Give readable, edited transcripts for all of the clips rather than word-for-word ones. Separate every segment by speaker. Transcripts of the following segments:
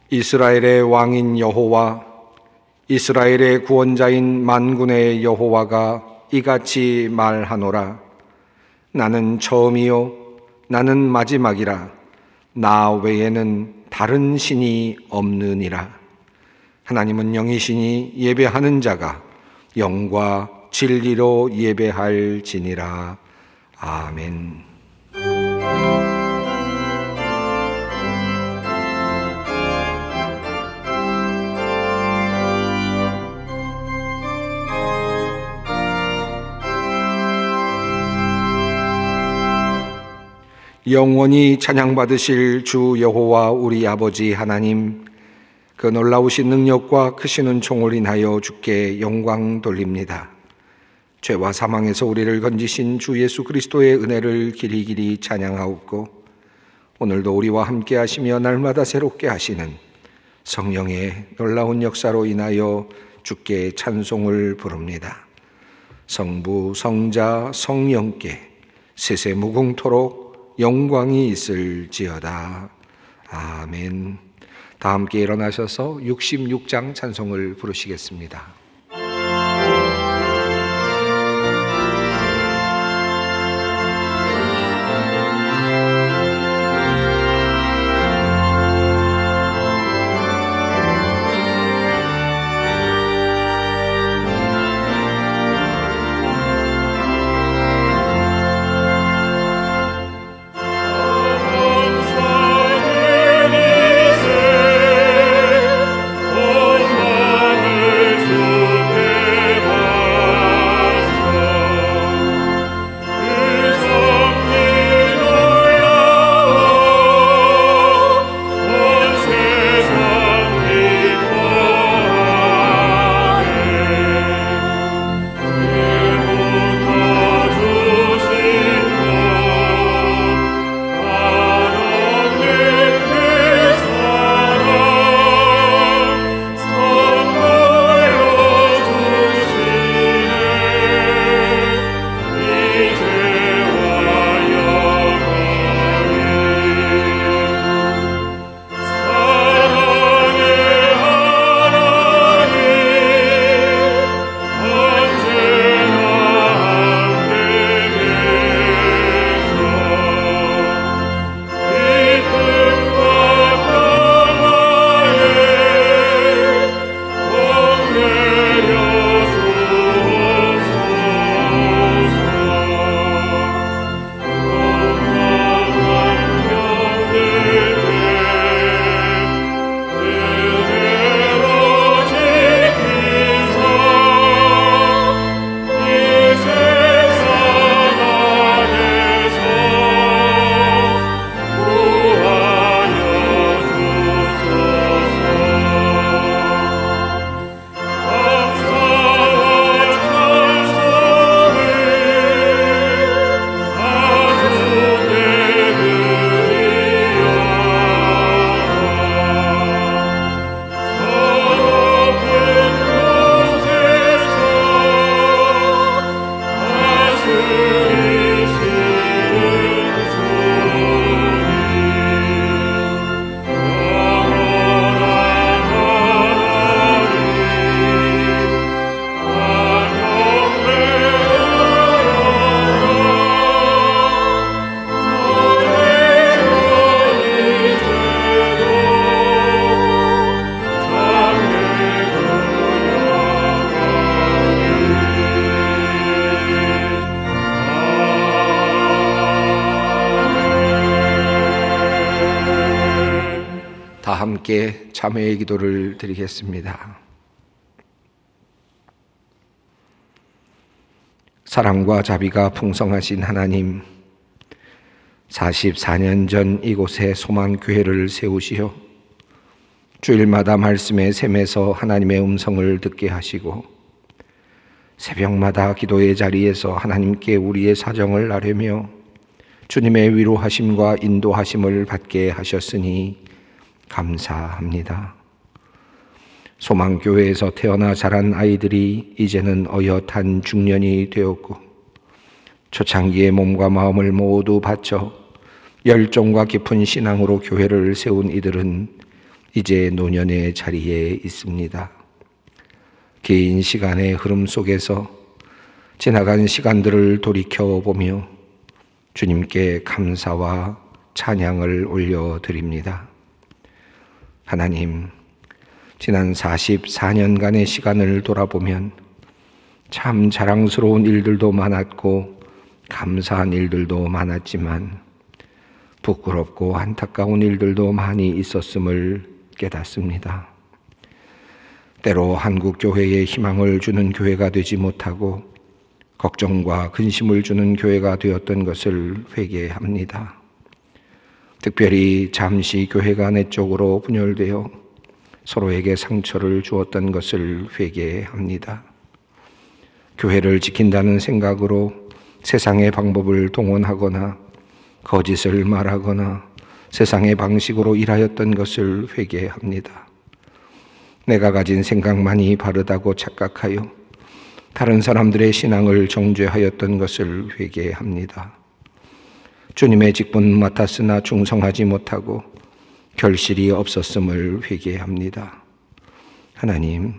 Speaker 1: 이스라엘의 왕인 여호와, 이스라엘의 구원자인 만군의 여호와가 이같이 말하노라. 나는 처음이요 나는 마지막이라. 나 외에는 다른 신이 없느니라. 하나님은 영이시니 예배하는 자가 영과 진리로 예배할지니라. 아멘. 영원히 찬양받으실 주 여호와 우리 아버지 하나님, 그 놀라우신 능력과 크신 은총을 인하여 주께 영광 돌립니다. 죄와 사망에서 우리를 건지신 주 예수 그리스도의 은혜를 길이길이 찬양하옵고, 오늘도 우리와 함께 하시며 날마다 새롭게 하시는 성령의 놀라운 역사로 인하여 주께 찬송을 부릅니다. 성부, 성자, 성령께 세세 무궁토록 영광이 있을지어다. 아멘. 다 함께 일어나셔서 66장 찬송을 부르시겠습니다. 함께 참회의 기도를 드리겠습니다. 사랑과 자비가 풍성하신 하나님, 44년 전 이곳에 소망교회를 세우시어 주일마다 말씀의 샘에서 하나님의 음성을 듣게 하시고 새벽마다 기도의 자리에서 하나님께 우리의 사정을 아뢰며 주님의 위로하심과 인도하심을 받게 하셨으니 감사합니다. 소망교회에서 태어나 자란 아이들이 이제는 어엿한 중년이 되었고 초창기에 몸과 마음을 모두 바쳐 열정과 깊은 신앙으로 교회를 세운 이들은 이제 노년의 자리에 있습니다. 긴 시간의 흐름 속에서 지나간 시간들을 돌이켜보며 주님께 감사와 찬양을 올려드립니다. 하나님, 지난 44년간의 시간을 돌아보면 참 자랑스러운 일들도 많았고 감사한 일들도 많았지만 부끄럽고 안타까운 일들도 많이 있었음을 깨닫습니다. 때로 한국 교회에 희망을 주는 교회가 되지 못하고 걱정과 근심을 주는 교회가 되었던 것을 회개합니다. 특별히 잠시 교회가 내적으로 분열되어 서로에게 상처를 주었던 것을 회개합니다. 교회를 지킨다는 생각으로 세상의 방법을 동원하거나 거짓을 말하거나 세상의 방식으로 일하였던 것을 회개합니다. 내가 가진 생각만이 바르다고 착각하여 다른 사람들의 신앙을 정죄하였던 것을 회개합니다. 주님의 직분 맡았으나 충성하지 못하고 결실이 없었음을 회개합니다. 하나님,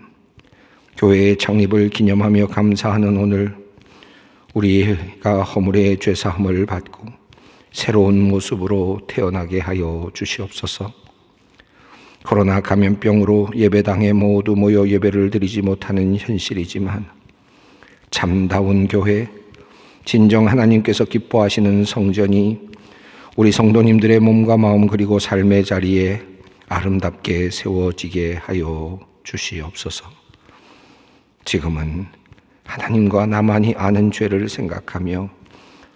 Speaker 1: 교회의 창립을 기념하며 감사하는 오늘 우리가 허물의 죄사함을 받고 새로운 모습으로 태어나게 하여 주시옵소서. 코로나 감염병으로 예배당에 모두 모여 예배를 드리지 못하는 현실이지만 참다운 교회, 진정 하나님께서 기뻐하시는 성전이 우리 성도님들의 몸과 마음 그리고 삶의 자리에 아름답게 세워지게 하여 주시옵소서. 지금은 하나님과 나만이 아는 죄를 생각하며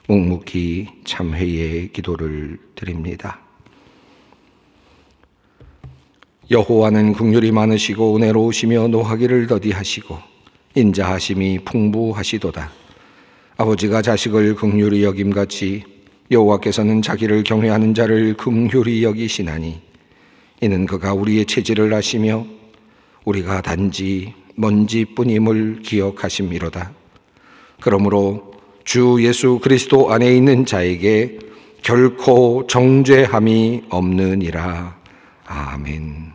Speaker 1: 묵묵히 참회의 기도를 드립니다. 여호와는 긍휼이 많으시고 은혜로우시며 노하기를 더디하시고 인자하심이 풍부하시도다. 아버지가 자식을 긍휼히 여김같이 여호와께서는 자기를 경외하는 자를 긍휼히 여기시나니 이는 그가 우리의 체질을 아시며 우리가 단지 먼지뿐임을 기억하심이로다. 그러므로 주 예수 그리스도 안에 있는 자에게 결코 정죄함이 없느니라. 아멘.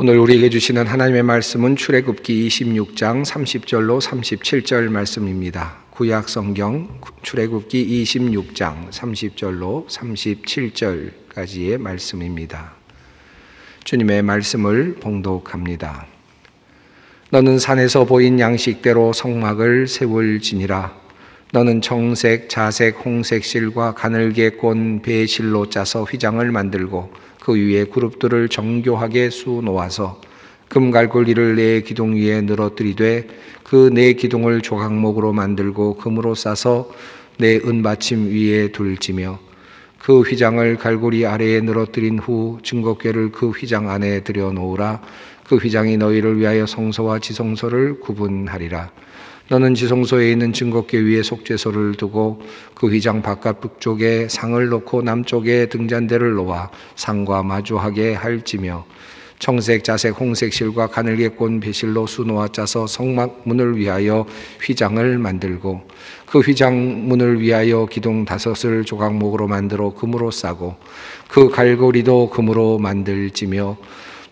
Speaker 1: 오늘 우리에게 주시는 하나님의 말씀은 출애굽기 26장 30절로 37절 말씀입니다. 구약 성경 출애굽기 26장 30절로 37절까지의 말씀입니다. 주님의 말씀을 봉독합니다. 너는 산에서 보인 양식대로 성막을 세울지니라. 너는 청색, 자색, 홍색 실과 가늘게 꼰 배실로 짜서 휘장을 만들고 그 위에 그룹들을 정교하게 수놓아서 금갈고리를 네 기둥 위에 늘어뜨리되 그 네 기둥을 조각목으로 만들고 금으로 싸서 네 은받침 위에 둘지며 그 휘장을 갈고리 아래에 늘어뜨린 후 증거궤를 그 휘장 안에 들여놓으라. 그 휘장이 너희를 위하여 성소와 지성소를 구분하리라. 너는 지성소에 있는 증거궤 위에 속죄소를 두고 그 휘장 바깥 북쪽에 상을 놓고 남쪽에 등잔대를 놓아 상과 마주하게 할지며 청색, 자색, 홍색 실과 가늘게 꼰 배실로 수놓아 짜서 성막 문을 위하여 휘장을 만들고 그 휘장 문을 위하여 기둥 5을 조각목으로 만들어 금으로 싸고 그 갈고리도 금으로 만들지며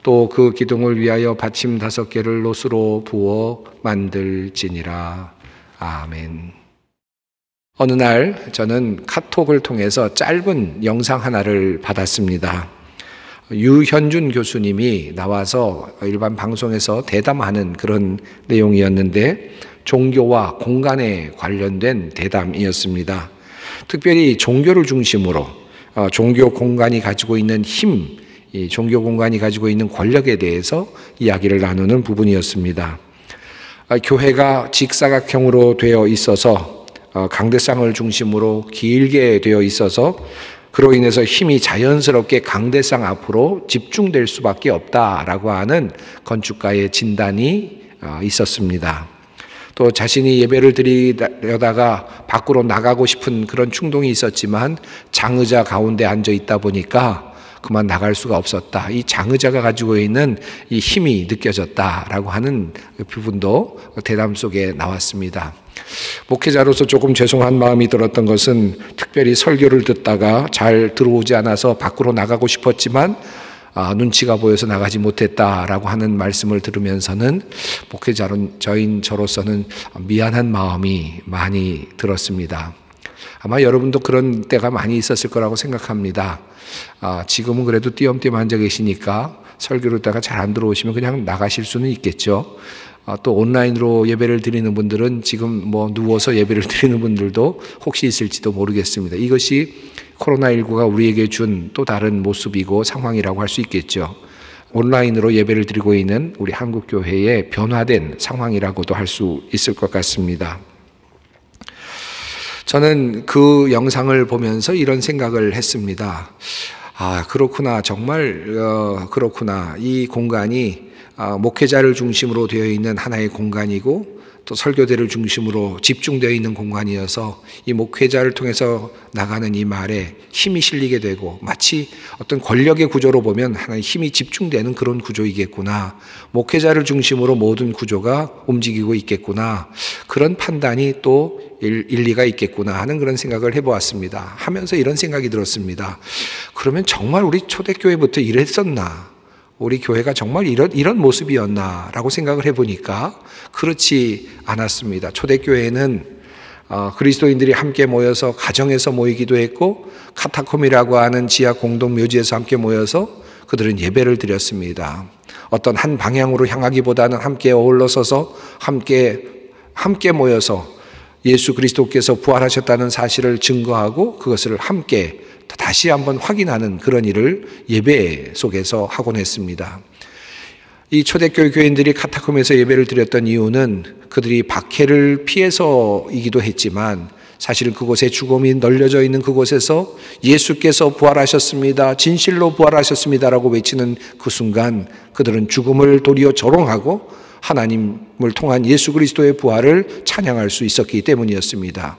Speaker 1: 또 그 기둥을 위하여 받침 5개를 롯으로 부어 만들지니라. 아멘. 어느 날 저는 카톡을 통해서 짧은 영상 하나를 받았습니다. 유현준 교수님이 나와서 일반 방송에서 대담하는 그런 내용이었는데 종교와 공간에 관련된 대담이었습니다. 특별히 종교를 중심으로 종교 공간이 가지고 있는 힘, 이 종교 공간이 가지고 있는 권력에 대해서 이야기를 나누는 부분이었습니다. 교회가 직사각형으로 되어 있어서 강대상을 중심으로 길게 되어 있어서 그로 인해서 힘이 자연스럽게 강대상 앞으로 집중될 수밖에 없다라고 하는 건축가의 진단이 있었습니다. 또 자신이 예배를 드리려다가 밖으로 나가고 싶은 그런 충동이 있었지만 장의자 가운데 앉아 있다 보니까 그만 나갈 수가 없었다. 이 장의자가 가지고 있는 이 힘이 느껴졌다라고 하는 부분도 대담 속에 나왔습니다. 목회자로서 조금 죄송한 마음이 들었던 것은 특별히 설교를 듣다가 잘 들어오지 않아서 밖으로 나가고 싶었지만 눈치가 보여서 나가지 못했다라고 하는 말씀을 들으면서는 목회자인 저로서는 미안한 마음이 많이 들었습니다. 아마 여러분도 그런 때가 많이 있었을 거라고 생각합니다. 지금은 그래도 띄엄띄엄 앉아 계시니까 설교를 듣다가 잘 안 들어오시면 그냥 나가실 수는 있겠죠. 또 온라인으로 예배를 드리는 분들은 지금 누워서 예배를 드리는 분들도 혹시 있을지도 모르겠습니다. 이것이 코로나19가 우리에게 준 또 다른 모습이고 상황이라고 할 수 있겠죠. 온라인으로 예배를 드리고 있는 우리 한국교회의 변화된 상황이라고도 할 수 있을 것 같습니다. 저는 그 영상을 보면서 이런 생각을 했습니다. 그렇구나. 정말 그렇구나. 이 공간이 목회자를 중심으로 되어 있는 하나의 공간이고 또 설교대를 중심으로 집중되어 있는 공간이어서 이 목회자를 통해서 나가는 이 말에 힘이 실리게 되고 마치 어떤 권력의 구조로 보면 하나의 힘이 집중되는 그런 구조이겠구나. 목회자를 중심으로 모든 구조가 움직이고 있겠구나. 그런 판단이 또 일리가 있겠구나 하는 그런 생각을 해보았습니다. 하면서 이런 생각이 들었습니다. 그러면 정말 우리 초대교회부터 이랬었나? 우리 교회가 정말 이런 모습이었나? 라고 생각을 해보니까 그렇지 않았습니다. 초대교회는 그리스도인들이 함께 모여서 가정에서 모이기도 했고 카타콤이라고 하는 지하 공동묘지에서 함께 모여서 그들은 예배를 드렸습니다. 어떤 한 방향으로 향하기보다는 함께 어울러 서서 함께 모여서 예수 그리스도께서 부활하셨다는 사실을 증거하고 그것을 함께 다시 한번 확인하는 그런 일을 예배 속에서 하곤 했습니다. 이 초대교회 교인들이 카타콤에서 예배를 드렸던 이유는 그들이 박해를 피해서이기도 했지만 사실은 그곳에 죽음이 널려져 있는 그곳에서 예수께서 부활하셨습니다. 진실로 부활하셨습니다라고 외치는 그 순간 그들은 죽음을 도리어 조롱하고 하나님을 통한 예수 그리스도의 부활을 찬양할 수 있었기 때문이었습니다.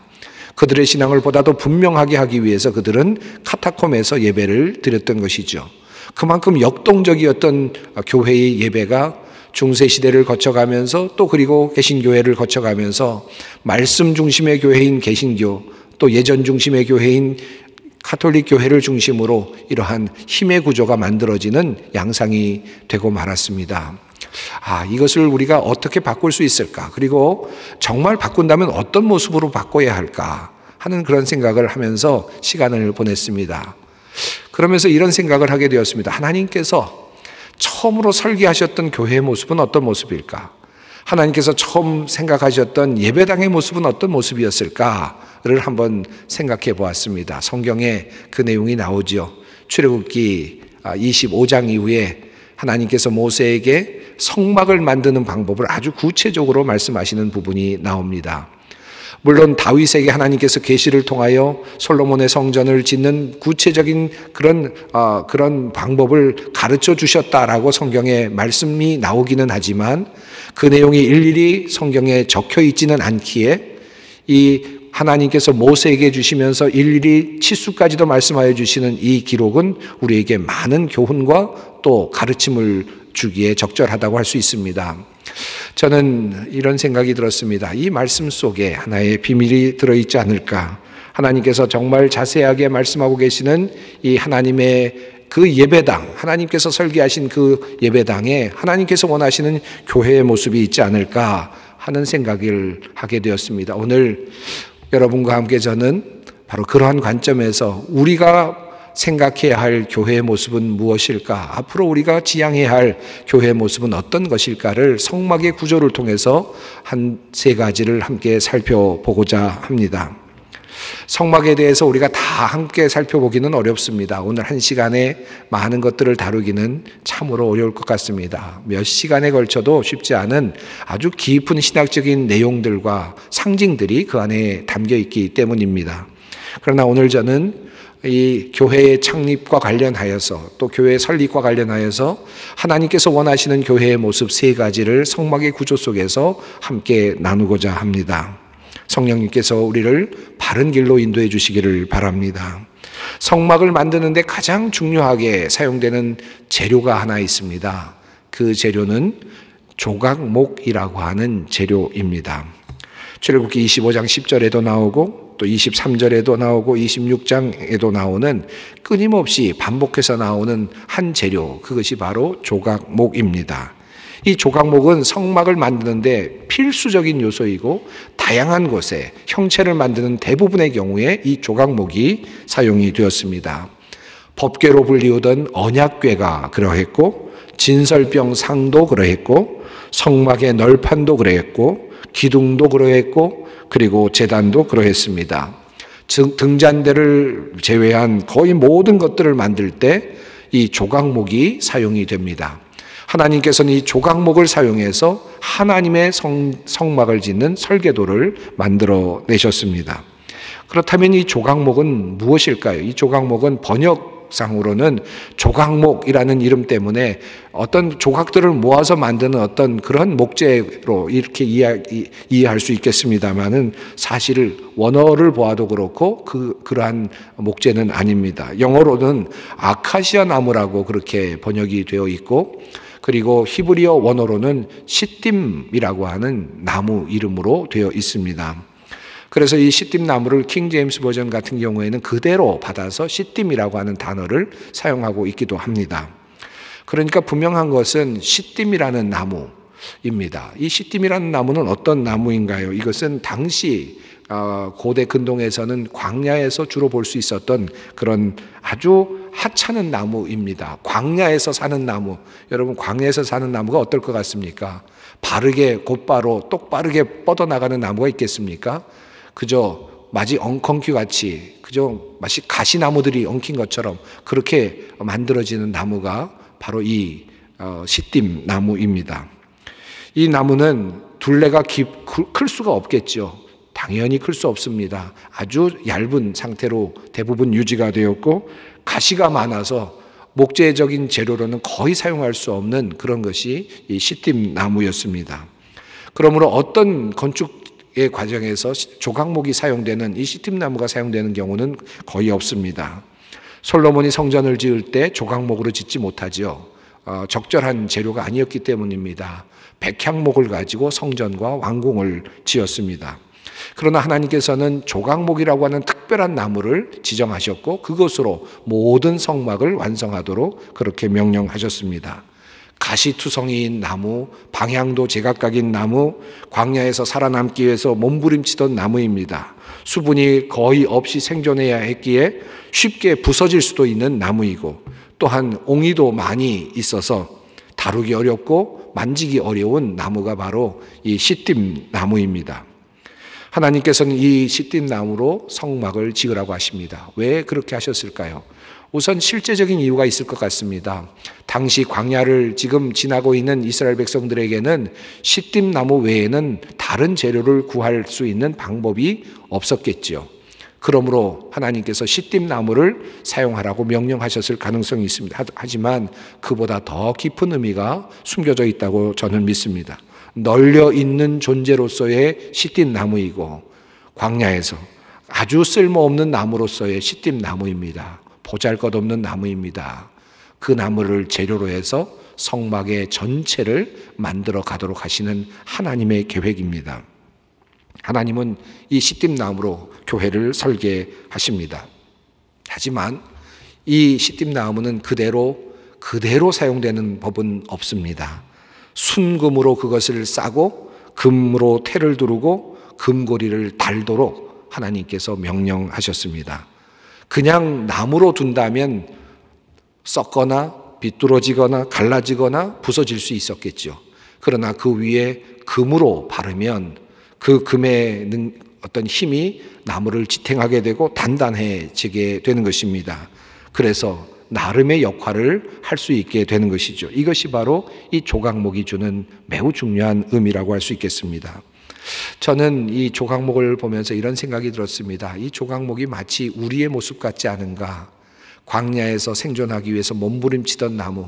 Speaker 1: 그들의 신앙을 보다도 분명하게 하기 위해서 그들은 카타콤에서 예배를 드렸던 것이죠. 그만큼 역동적이었던 교회의 예배가 중세시대를 거쳐가면서 또 그리고 개신교회를 거쳐가면서 말씀 중심의 교회인 개신교 또 예전 중심의 교회인 가톨릭 교회를 중심으로 이러한 힘의 구조가 만들어지는 양상이 되고 말았습니다. 이것을 우리가 어떻게 바꿀 수 있을까? 그리고 정말 바꾼다면 어떤 모습으로 바꿔야 할까? 하는 그런 생각을 하면서 시간을 보냈습니다. 그러면서 이런 생각을 하게 되었습니다. 하나님께서 처음으로 설계하셨던 교회의 모습은 어떤 모습일까? 하나님께서 처음 생각하셨던 예배당의 모습은 어떤 모습이었을까를 한번 생각해 보았습니다. 성경에 그 내용이 나오죠. 출애굽기 25장 이후에 하나님께서 모세에게 성막을 만드는 방법을 아주 구체적으로 말씀하시는 부분이 나옵니다. 물론 다윗에게 하나님께서 계시를 통하여 솔로몬의 성전을 짓는 구체적인 그런 방법을 가르쳐 주셨다라고 성경에 말씀이 나오기는 하지만 그 내용이 일일이 성경에 적혀 있지는 않기에 이 하나님께서 모세에게 주시면서 일일이 치수까지도 말씀하여 주시는 이 기록은 우리에게 많은 교훈과 또 가르침을 주기에 적절하다고 할 수 있습니다. 저는 이런 생각이 들었습니다. 이 말씀 속에 하나의 비밀이 들어있지 않을까? 하나님께서 정말 자세하게 말씀하고 계시는 이 하나님의 그 예배당, 하나님께서 설계하신 그 예배당에 하나님께서 원하시는 교회의 모습이 있지 않을까 하는 생각을 하게 되었습니다. 오늘 여러분과 함께 저는 바로 그러한 관점에서 우리가 생각해야 할 교회의 모습은 무엇일까? 앞으로 우리가 지향해야 할 교회의 모습은 어떤 것일까를 성막의 구조를 통해서 한 세 가지를 함께 살펴보고자 합니다. 성막에 대해서 우리가 다 함께 살펴보기는 어렵습니다. 오늘 한 시간에 많은 것들을 다루기는 참으로 어려울 것 같습니다. 몇 시간에 걸쳐도 쉽지 않은 아주 깊은 신학적인 내용들과 상징들이 그 안에 담겨 있기 때문입니다. 그러나 오늘 저는 이 교회의 창립과 관련하여서 또 교회의 설립과 관련하여서 하나님께서 원하시는 교회의 모습 세 가지를 성막의 구조 속에서 함께 나누고자 합니다. 성령님께서 우리를 바른 길로 인도해 주시기를 바랍니다. 성막을 만드는데 가장 중요하게 사용되는 재료가 하나 있습니다. 그 재료는 조각목이라고 하는 재료입니다. 출애굽기 25장 10절에도 나오고 또 23절에도 나오고 26장에도 나오는 끊임없이 반복해서 나오는 한 재료, 그것이 바로 조각목입니다. 이 조각목은 성막을 만드는데 필수적인 요소이고 다양한 곳에 형체를 만드는 대부분의 경우에 이 조각목이 사용이 되었습니다. 법궤로 불리우던 언약궤가 그러했고 진설병 상도 그러했고 성막의 널판도 그러했고 기둥도 그러했고 그리고 제단도 그러했습니다. 등잔대를 제외한 거의 모든 것들을 만들 때 이 조각목이 사용이 됩니다. 하나님께서는 이 조각목을 사용해서 하나님의 성막을 짓는 설계도를 만들어 내셨습니다. 그렇다면 이 조각목은 무엇일까요? 이 조각목은 번역상으로는 조각목이라는 이름 때문에 어떤 조각들을 모아서 만드는 어떤 그런 목재로 이렇게 이해할 수 있겠습니다만은 사실 원어를 보아도 그렇고 그러한 목재는 아닙니다. 영어로는 아카시아 나무라고 그렇게 번역이 되어 있고 그리고 히브리어 원어로는 시딤이라고 하는 나무 이름으로 되어 있습니다. 그래서 이 시딤 나무를 킹 제임스 버전 같은 경우에는 그대로 받아서 시딤이라고 하는 단어를 사용하고 있기도 합니다. 그러니까 분명한 것은 시딤이라는 나무입니다. 이 시딤이라는 나무는 어떤 나무인가요? 이것은 당시 고대 근동에서는 광야에서 주로 볼 수 있었던 그런 아주 하찮은 나무입니다. 광야에서 사는 나무. 여러분, 광야에서 사는 나무가 어떨 것 같습니까? 바르게 곧바로 똑바르게 뻗어나가는 나무가 있겠습니까? 그저 마치 엉겅퀴 같이 그저 마치 가시나무들이 엉킨 것처럼 그렇게 만들어지는 나무가 바로 이 시딤 나무입니다. 이 나무는 둘레가 클 수가 없겠죠. 당연히 클 수 없습니다. 아주 얇은 상태로 대부분 유지가 되었고 가시가 많아서 목재적인 재료로는 거의 사용할 수 없는 그런 것이 이 시딤 나무였습니다. 그러므로 어떤 건축의 과정에서 조각목이 사용되는 이 시딤 나무가 사용되는 경우는 거의 없습니다. 솔로몬이 성전을 지을 때 조각목으로 짓지 못하죠. 적절한 재료가 아니었기 때문입니다. 백향목을 가지고 성전과 왕궁을 지었습니다. 그러나 하나님께서는 조각목이라고 하는 특별한 나무를 지정하셨고 그것으로 모든 성막을 완성하도록 그렇게 명령하셨습니다. 가시투성이인 나무, 방향도 제각각인 나무, 광야에서 살아남기 위해서 몸부림치던 나무입니다. 수분이 거의 없이 생존해야 했기에 쉽게 부서질 수도 있는 나무이고 또한 옹이도 많이 있어서 다루기 어렵고 만지기 어려운 나무가 바로 이 시딤 나무입니다. 하나님께서는 이 시딤 나무로 성막을 지으라고 하십니다. 왜 그렇게 하셨을까요? 우선 실제적인 이유가 있을 것 같습니다. 당시 광야를 지금 지나고 있는 이스라엘 백성들에게는 시딤 나무 외에는 다른 재료를 구할 수 있는 방법이 없었겠지요. 그러므로 하나님께서 시딤 나무를 사용하라고 명령하셨을 가능성이 있습니다. 하지만 그보다 더 깊은 의미가 숨겨져 있다고 저는 믿습니다. 널려 있는 존재로서의 시딤 나무이고 광야에서 아주 쓸모없는 나무로서의 시딤 나무입니다. 보잘것없는 나무입니다. 그 나무를 재료로 해서 성막의 전체를 만들어 가도록 하시는 하나님의 계획입니다. 하나님은 이 시딤 나무로 교회를 설계하십니다. 하지만 이 시딤 나무는 그대로 사용되는 법은 없습니다. 순금으로 그것을 싸고 금으로 태를 두르고 금고리를 달도록 하나님께서 명령하셨습니다. 그냥 나무로 둔다면 썩거나 비뚤어지거나 갈라지거나 부서질 수 있었겠죠. 그러나 그 위에 금으로 바르면 그 금의 어떤 힘이 나무를 지탱하게 되고 단단해지게 되는 것입니다. 그래서 나름의 역할을 할 수 있게 되는 것이죠. 이것이 바로 이 조각목이 주는 매우 중요한 의미라고 할 수 있겠습니다. 저는 이 조각목을 보면서 이런 생각이 들었습니다. 이 조각목이 마치 우리의 모습 같지 않은가? 광야에서 생존하기 위해서 몸부림치던 나무,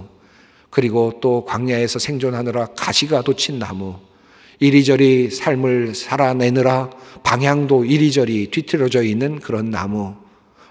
Speaker 1: 그리고 또 광야에서 생존하느라 가시가 돋친 나무, 이리저리 삶을 살아내느라 방향도 이리저리 뒤틀어져 있는 그런 나무,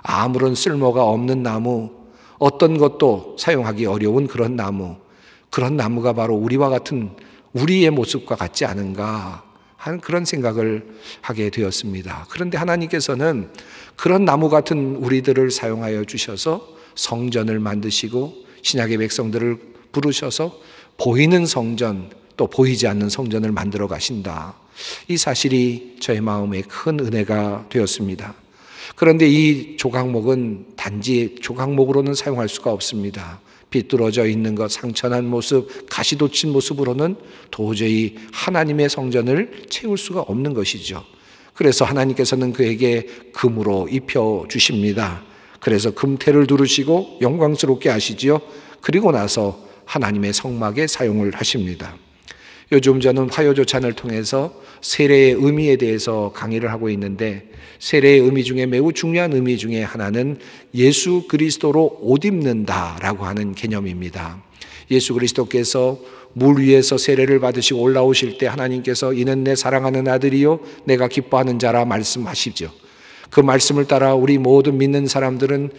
Speaker 1: 아무런 쓸모가 없는 나무, 어떤 것도 사용하기 어려운 그런 나무가 바로 우리와 같은 우리의 모습과 같지 않은가 하는 그런 생각을 하게 되었습니다. 그런데 하나님께서는 그런 나무 같은 우리들을 사용하여 주셔서 성전을 만드시고 신약의 백성들을 부르셔서 보이는 성전 또 보이지 않는 성전을 만들어 가신다. 이 사실이 저의 마음에 큰 은혜가 되었습니다. 그런데 이 조각목은 단지 조각목으로는 사용할 수가 없습니다. 비뚤어져 있는 것, 상처난 모습, 가시 돋친 모습으로는 도저히 하나님의 성전을 채울 수가 없는 것이죠. 그래서 하나님께서는 그에게 금으로 입혀 주십니다. 그래서 금태를 두르시고 영광스럽게 하시지요. 그리고 나서 하나님의 성막에 사용을 하십니다. 요즘 저는 화요조찬을 통해서 세례의 의미에 대해서 강의를 하고 있는데, 세례의 의미 중에 매우 중요한 의미 중에 하나는 예수 그리스도로 옷 입는다라고 하는 개념입니다. 예수 그리스도께서 물 위에서 세례를 받으시고 올라오실 때 하나님께서 이는 내 사랑하는 아들이요 내가 기뻐하는 자라 말씀하시죠. 그 말씀을 따라 우리 모든 믿는 사람들은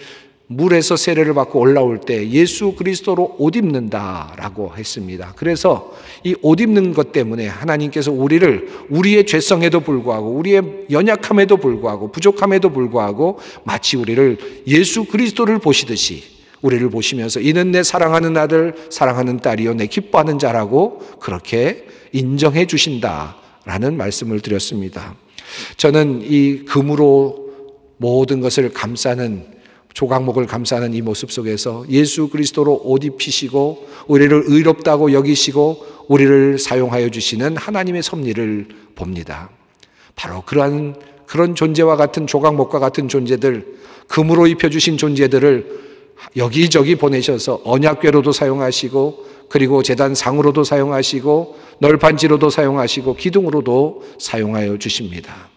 Speaker 1: 물에서 세례를 받고 올라올 때 예수 그리스도로 옷 입는다라고 했습니다. 그래서 이 옷 입는 것 때문에 하나님께서 우리를 우리의 죄성에도 불구하고 우리의 연약함에도 불구하고 부족함에도 불구하고 마치 우리를 예수 그리스도를 보시듯이 우리를 보시면서 이는 내 사랑하는 아들 사랑하는 딸이요 내 기뻐하는 자라고 그렇게 인정해 주신다라는 말씀을 드렸습니다. 저는 이 금으로 모든 것을 감싸는 조각목을 감싸는 이 모습 속에서 예수 그리스도로 옷 입히시고 우리를 의롭다고 여기시고 우리를 사용하여 주시는 하나님의 섭리를 봅니다. 바로 그런 존재와 같은 조각목과 같은 존재들, 금으로 입혀주신 존재들을 여기저기 보내셔서 언약궤로도 사용하시고 그리고 제단상으로도 사용하시고 널판지로도 사용하시고 기둥으로도 사용하여 주십니다.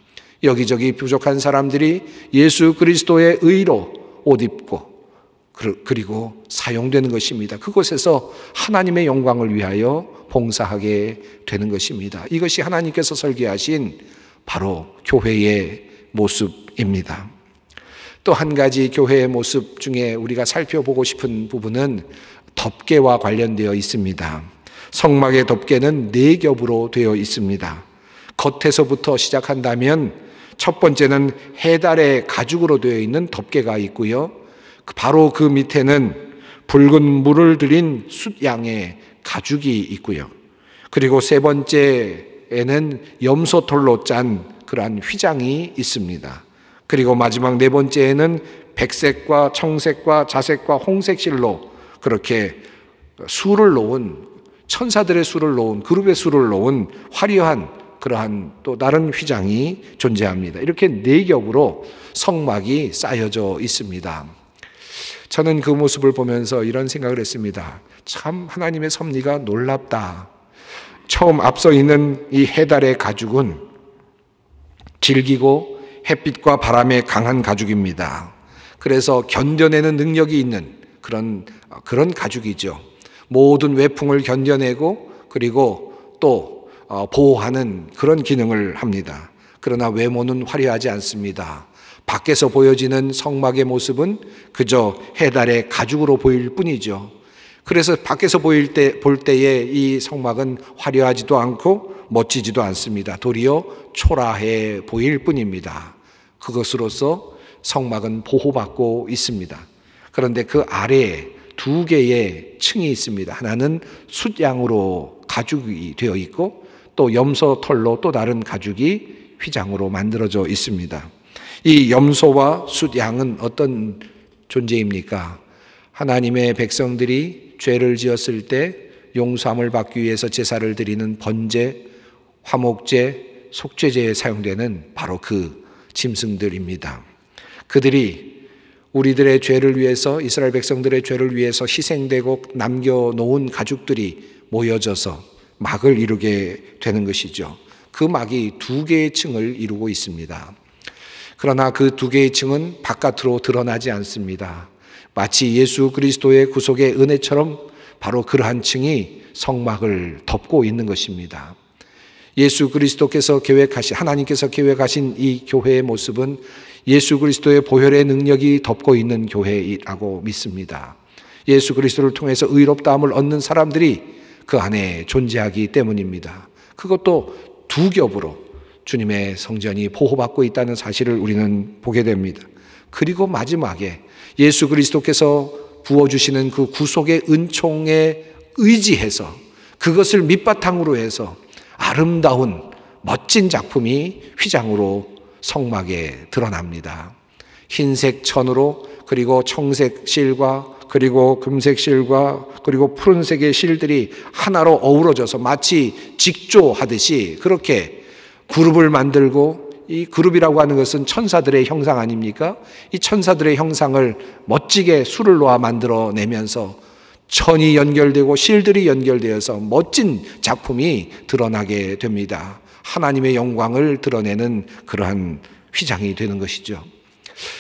Speaker 1: 여기저기 부족한 사람들이 예수 그리스도의 의로 옷 입고 그리고 사용되는 것입니다. 그곳에서 하나님의 영광을 위하여 봉사하게 되는 것입니다. 이것이 하나님께서 설계하신 바로 교회의 모습입니다. 또 한 가지 교회의 모습 중에 우리가 살펴보고 싶은 부분은 덮개와 관련되어 있습니다. 성막의 덮개는 4겹으로 되어 있습니다. 겉에서부터 시작한다면 첫 번째는 해달의 가죽으로 되어 있는 덮개가 있고요. 바로 그 밑에는 붉은 물을 들인 숫양의 가죽이 있고요. 그리고 세 번째에는 염소털로 짠 그러한 휘장이 있습니다. 그리고 마지막 4번째에는 백색과 청색과 자색과 홍색 실로 그렇게 수를 놓은 천사들의 수를 놓은 그룹의 수를 놓은 화려한 그러한 또 다른 휘장이 존재합니다. 이렇게 4겹으로 성막이 쌓여져 있습니다. 저는 그 모습을 보면서 이런 생각을 했습니다. 참 하나님의 섭리가 놀랍다. 처음 앞서 있는 이 해달의 가죽은 질기고 햇빛과 바람에 강한 가죽입니다. 그래서 견뎌내는 능력이 있는 그런 가죽이죠. 모든 외풍을 견뎌내고 그리고 또 보호하는 그런 기능을 합니다. 그러나 외모는 화려하지 않습니다. 밖에서 보여지는 성막의 모습은 그저 해달의 가죽으로 보일 뿐이죠. 그래서 밖에서 볼 때에 이 성막은 화려하지도 않고 멋지지도 않습니다. 도리어 초라해 보일 뿐입니다. 그것으로서 성막은 보호받고 있습니다. 그런데 그 아래에 2개의 층이 있습니다. 하나는 숫양으로 가죽이 되어 있고 또 염소 털로 또 다른 가죽이 휘장으로 만들어져 있습니다. 이 염소와 숫양은 어떤 존재입니까? 하나님의 백성들이 죄를 지었을 때 용서함을 받기 위해서 제사를 드리는 번제, 화목제, 속죄제에 사용되는 바로 그 짐승들입니다. 그들이 우리들의 죄를 위해서 이스라엘 백성들의 죄를 위해서 희생되고 남겨놓은 가죽들이 모여져서 막을 이루게 되는 것이죠. 그 막이 2개의 층을 이루고 있습니다. 그러나 그 2개의 층은 바깥으로 드러나지 않습니다. 마치 예수 그리스도의 구속의 은혜처럼 바로 그러한 층이 성막을 덮고 있는 것입니다. 예수 그리스도께서 하나님께서 계획하신 이 교회의 모습은 예수 그리스도의 보혈의 능력이 덮고 있는 교회라고 믿습니다. 예수 그리스도를 통해서 의롭다함을 얻는 사람들이 그 안에 존재하기 때문입니다. 그것도 두 겹으로 주님의 성전이 보호받고 있다는 사실을 우리는 보게 됩니다. 그리고 마지막에 예수 그리스도께서 부어주시는 그 구속의 은총에 의지해서 그것을 밑바탕으로 해서 아름다운 멋진 작품이 휘장으로 성막에 드러납니다. 흰색 천으로, 그리고 청색 실과, 그리고 금색 실과, 그리고 푸른색의 실들이 하나로 어우러져서 마치 직조하듯이 그렇게 그룹을 만들고, 이 그룹이라고 하는 것은 천사들의 형상 아닙니까? 이 천사들의 형상을 멋지게 수를 놓아 만들어내면서 천이 연결되고 실들이 연결되어서 멋진 작품이 드러나게 됩니다. 하나님의 영광을 드러내는 그러한 휘장이 되는 것이죠.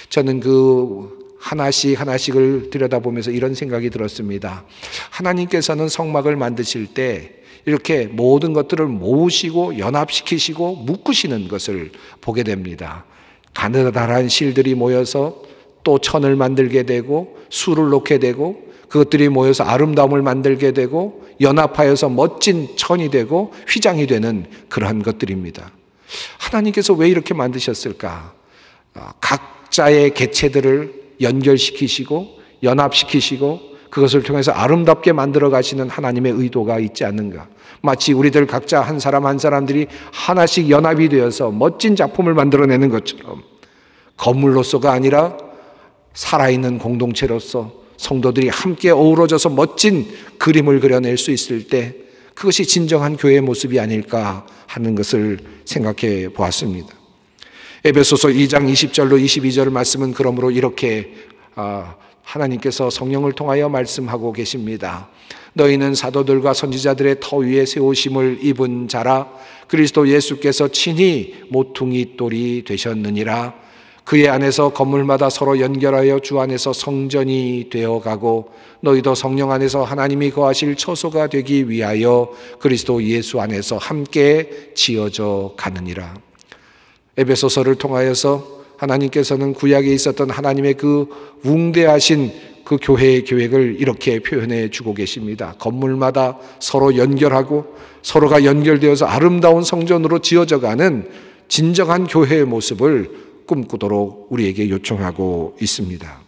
Speaker 1: 저는 그 하나씩을 들여다보면서 이런 생각이 들었습니다. 하나님께서는 성막을 만드실 때 이렇게 모든 것들을 모으시고 연합시키시고 묶으시는 것을 보게 됩니다. 가느다란 실들이 모여서 또 천을 만들게 되고 수를 놓게 되고 그것들이 모여서 아름다움을 만들게 되고 연합하여서 멋진 천이 되고 휘장이 되는 그러한 것들입니다. 하나님께서 왜 이렇게 만드셨을까? 각자의 개체들을 연결시키시고 연합시키시고 그것을 통해서 아름답게 만들어 가시는 하나님의 의도가 있지 않는가? 마치 우리들 각자 한 사람 한 사람들이 하나씩 연합이 되어서 멋진 작품을 만들어내는 것처럼 건물로서가 아니라 살아있는 공동체로서 성도들이 함께 어우러져서 멋진 그림을 그려낼 수 있을 때 그것이 진정한 교회의 모습이 아닐까 하는 것을 생각해 보았습니다. 에베소서 2장 20절로 22절 말씀은 그러므로 이렇게 하나님께서 성령을 통하여 말씀하고 계십니다. 너희는 사도들과 선지자들의 터 위에 세우심을 입은 자라. 그리스도 예수께서 친히 모퉁이 돌이 되셨느니라. 그의 안에서 건물마다 서로 연결하여 주 안에서 성전이 되어가고 너희도 성령 안에서 하나님이 거하실 처소가 되기 위하여 그리스도 예수 안에서 함께 지어져 가느니라. 에베소서를 통하여서 하나님께서는 구약에 있었던 하나님의 그 웅대하신 그 교회의 계획을 이렇게 표현해 주고 계십니다. 건물마다 서로 연결하고 서로가 연결되어서 아름다운 성전으로 지어져 가는 진정한 교회의 모습을 꿈꾸도록 우리에게 요청하고 있습니다.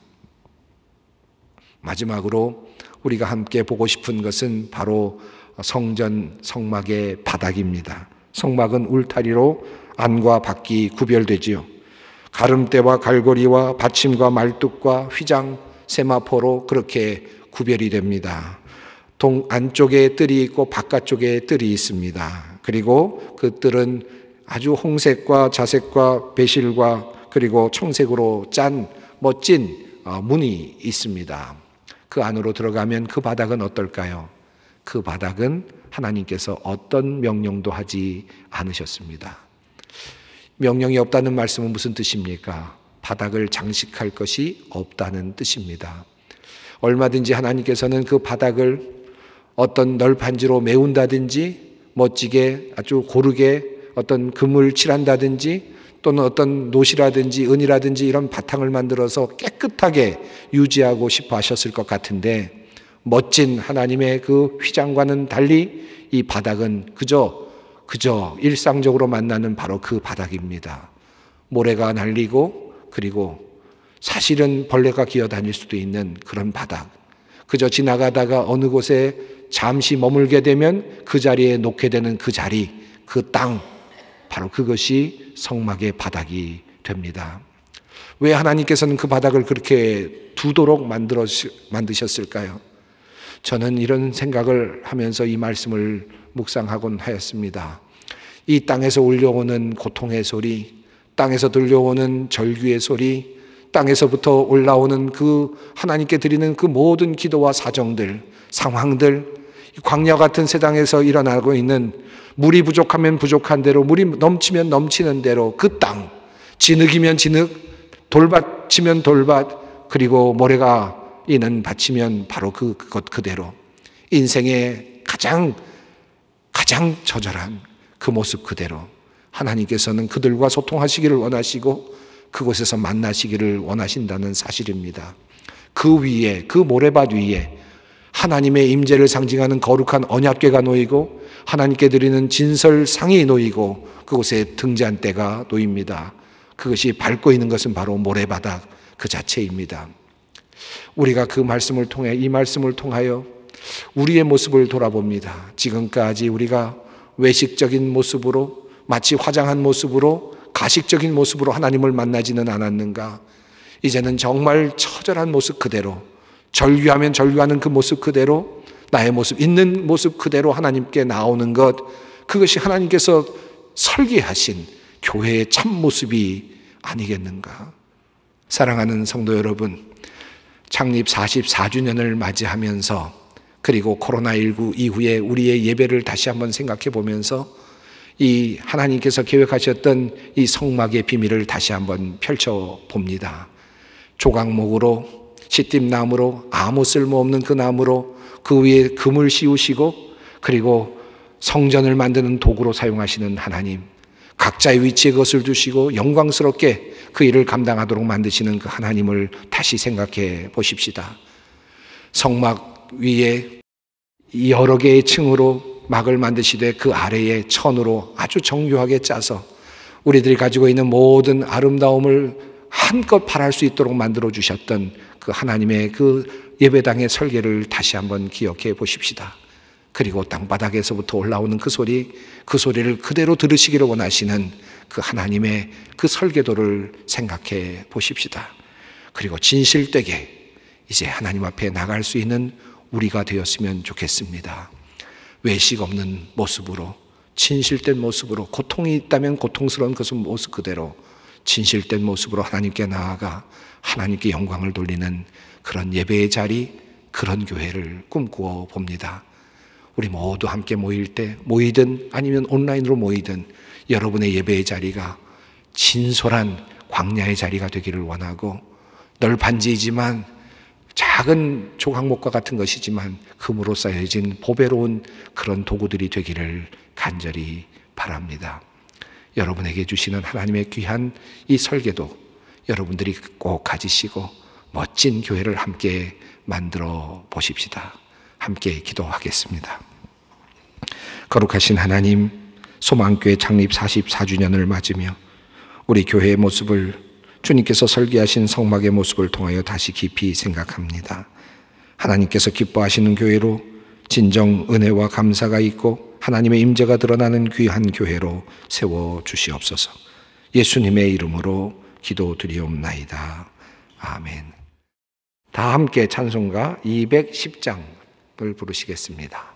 Speaker 1: 마지막으로 우리가 함께 보고 싶은 것은 바로 성전 성막의 바닥입니다. 성막은 울타리로 안과 밖이 구별되지요. 가름대와 갈고리와 받침과 말뚝과 휘장, 세마포로 그렇게 구별이 됩니다. 안쪽에 뜰이 있고 바깥쪽에 뜰이 있습니다. 그리고 그 뜰은 아주 홍색과 자색과 배실과 그리고 청색으로 짠 멋진 문이 있습니다. 그 안으로 들어가면 그 바닥은 어떨까요? 그 바닥은 하나님께서 어떤 명령도 하지 않으셨습니다. 명령이 없다는 말씀은 무슨 뜻입니까? 바닥을 장식할 것이 없다는 뜻입니다. 얼마든지 하나님께서는 그 바닥을 어떤 널판지로 메운다든지 멋지게 아주 고르게 어떤 금을 칠한다든지 또는 어떤 노시라든지 은이라든지 이런 바탕을 만들어서 깨끗하게 유지하고 싶어 하셨을 것 같은데 멋진 하나님의 그 휘장과는 달리 이 바닥은 그저 일상적으로 만나는 바로 그 바닥입니다. 모래가 날리고 그리고 사실은 벌레가 기어다닐 수도 있는 그런 바닥. 그저 지나가다가 어느 곳에 잠시 머물게 되면 그 자리에 놓게 되는 그 자리, 그 땅, 바로 그것이 성막의 바닥이 됩니다. 왜 하나님께서는 그 바닥을 그렇게 두도록 만드셨을까요? 저는 이런 생각을 하면서 이 말씀을 묵상하곤 하였습니다. 이 땅에서 울려오는 고통의 소리, 땅에서 들려오는 절규의 소리, 땅에서부터 올라오는 그 하나님께 드리는 그 모든 기도와 사정들, 상황들, 광야 같은 세상에서 일어나고 있는 물이 부족하면 부족한 대로, 물이 넘치면 넘치는 대로 그 땅, 진흙이면 진흙, 돌밭이면 돌밭, 그리고 모래가 있는 밭이면 바로 그것 그대로 인생의 가장 처절한 그 모습 그대로 하나님께서는 그들과 소통하시기를 원하시고 그곳에서 만나시기를 원하신다는 사실입니다. 그 위에, 그 모래밭 위에 하나님의 임재를 상징하는 거룩한 언약궤가 놓이고 하나님께 드리는 진설상이 놓이고 그곳에 등잔대가 놓입니다. 그것이 밟고 있는 것은 바로 모래바닥 그 자체입니다. 우리가 그 말씀을 통해, 이 말씀을 통하여 우리의 모습을 돌아봅니다. 지금까지 우리가 외식적인 모습으로, 마치 화장한 모습으로, 가식적인 모습으로 하나님을 만나지는 않았는가? 이제는 정말 처절한 모습 그대로, 절규하면 절규하는 그 모습 그대로, 나의 모습, 있는 모습 그대로 하나님께 나오는 것, 그것이 하나님께서 설계하신 교회의 참모습이 아니겠는가? 사랑하는 성도 여러분, 창립 44주년을 맞이하면서 그리고 코로나19 이후에 우리의 예배를 다시 한번 생각해 보면서 이 하나님께서 계획하셨던 이 성막의 비밀을 다시 한번 펼쳐 봅니다. 조각목으로, 시띠나무로, 아무 쓸모없는 그 나무로 그 위에 금을 씌우시고 그리고 성전을 만드는 도구로 사용하시는 하나님, 각자의 위치에 그것을 두시고 영광스럽게 그 일을 감당하도록 만드시는 그 하나님을 다시 생각해 보십시다. 성막 위에 여러 개의 층으로 막을 만드시되 그 아래에 천으로 아주 정교하게 짜서 우리들이 가지고 있는 모든 아름다움을 한껏 발할 수 있도록 만들어 주셨던 그 하나님의 그 예배당의 설계를 다시 한번 기억해 보십시다. 그리고 땅바닥에서부터 올라오는 그 소리를 그대로 들으시기를 원하시는 그 하나님의 그 설계도를 생각해 보십시다. 그리고 진실되게 이제 하나님 앞에 나갈 수 있는 우리가 되었으면 좋겠습니다. 외식 없는 모습으로, 진실된 모습으로, 고통이 있다면 고통스러운 그 모습 그대로 진실된 모습으로 하나님께 나아가 하나님께 영광을 돌리는 그런 예배의 자리, 그런 교회를 꿈꾸어 봅니다. 우리 모두 함께 모일 때, 모이든 아니면 온라인으로 모이든 여러분의 예배의 자리가 진솔한 광야의 자리가 되기를 원하고, 널판지이지만 작은 조각목과 같은 것이지만 금으로 쌓여진 보배로운 그런 도구들이 되기를 간절히 바랍니다. 여러분에게 주시는 하나님의 귀한 이 설계도 여러분들이 꼭 가지시고 멋진 교회를 함께 만들어 보십시다. 함께 기도하겠습니다. 거룩하신 하나님, 소망교회 창립 44주년을 맞으며 우리 교회의 모습을 주님께서 설계하신 성막의 모습을 통하여 다시 깊이 생각합니다. 하나님께서 기뻐하시는 교회로 진정 은혜와 감사가 있고 하나님의 임재가 드러나는 귀한 교회로 세워주시옵소서. 예수님의 이름으로 기도드리옵나이다. 아멘. 다 함께 찬송가 210장을 부르시겠습니다.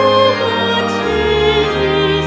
Speaker 2: 주가 지리세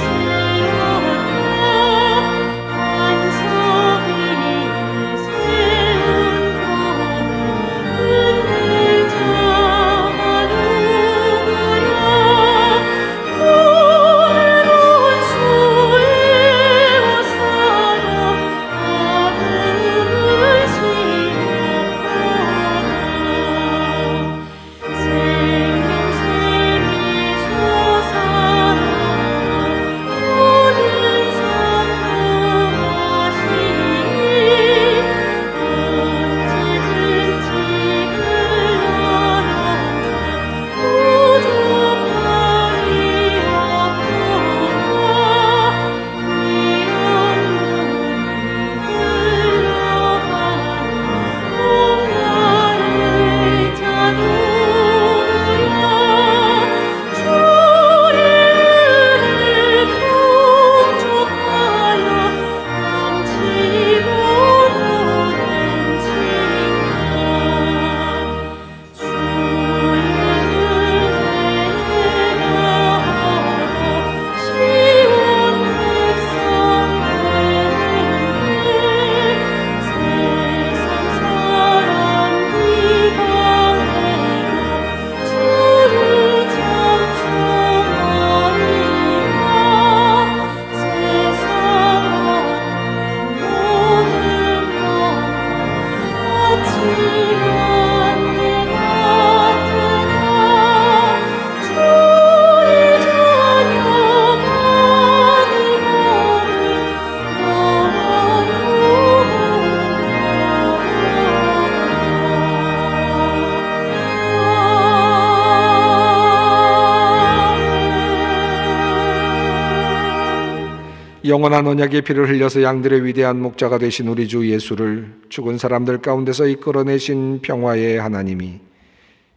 Speaker 1: 영원한 언약의 피를 흘려서 양들의 위대한 목자가 되신 우리 주 예수를 죽은 사람들 가운데서 이끌어내신 평화의 하나님이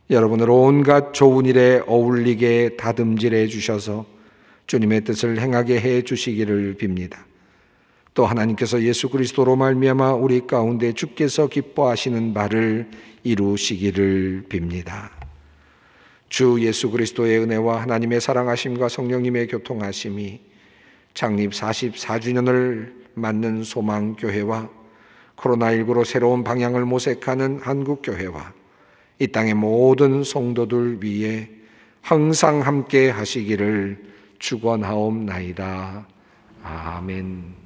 Speaker 1: 여러분을 온갖 좋은 일에 어울리게 다듬질해 주셔서 주님의 뜻을 행하게 해 주시기를 빕니다. 또 하나님께서 예수 그리스도로 말미암아 우리 가운데 주께서 기뻐하시는 바를 이루시기를 빕니다. 주 예수 그리스도의 은혜와 하나님의 사랑하심과 성령님의 교통하심이 창립 44주년을 맞는 소망교회와 코로나19로 새로운 방향을 모색하는 한국교회와 이 땅의 모든 성도들 위해 항상 함께 하시기를 축원하옵나이다. 아멘.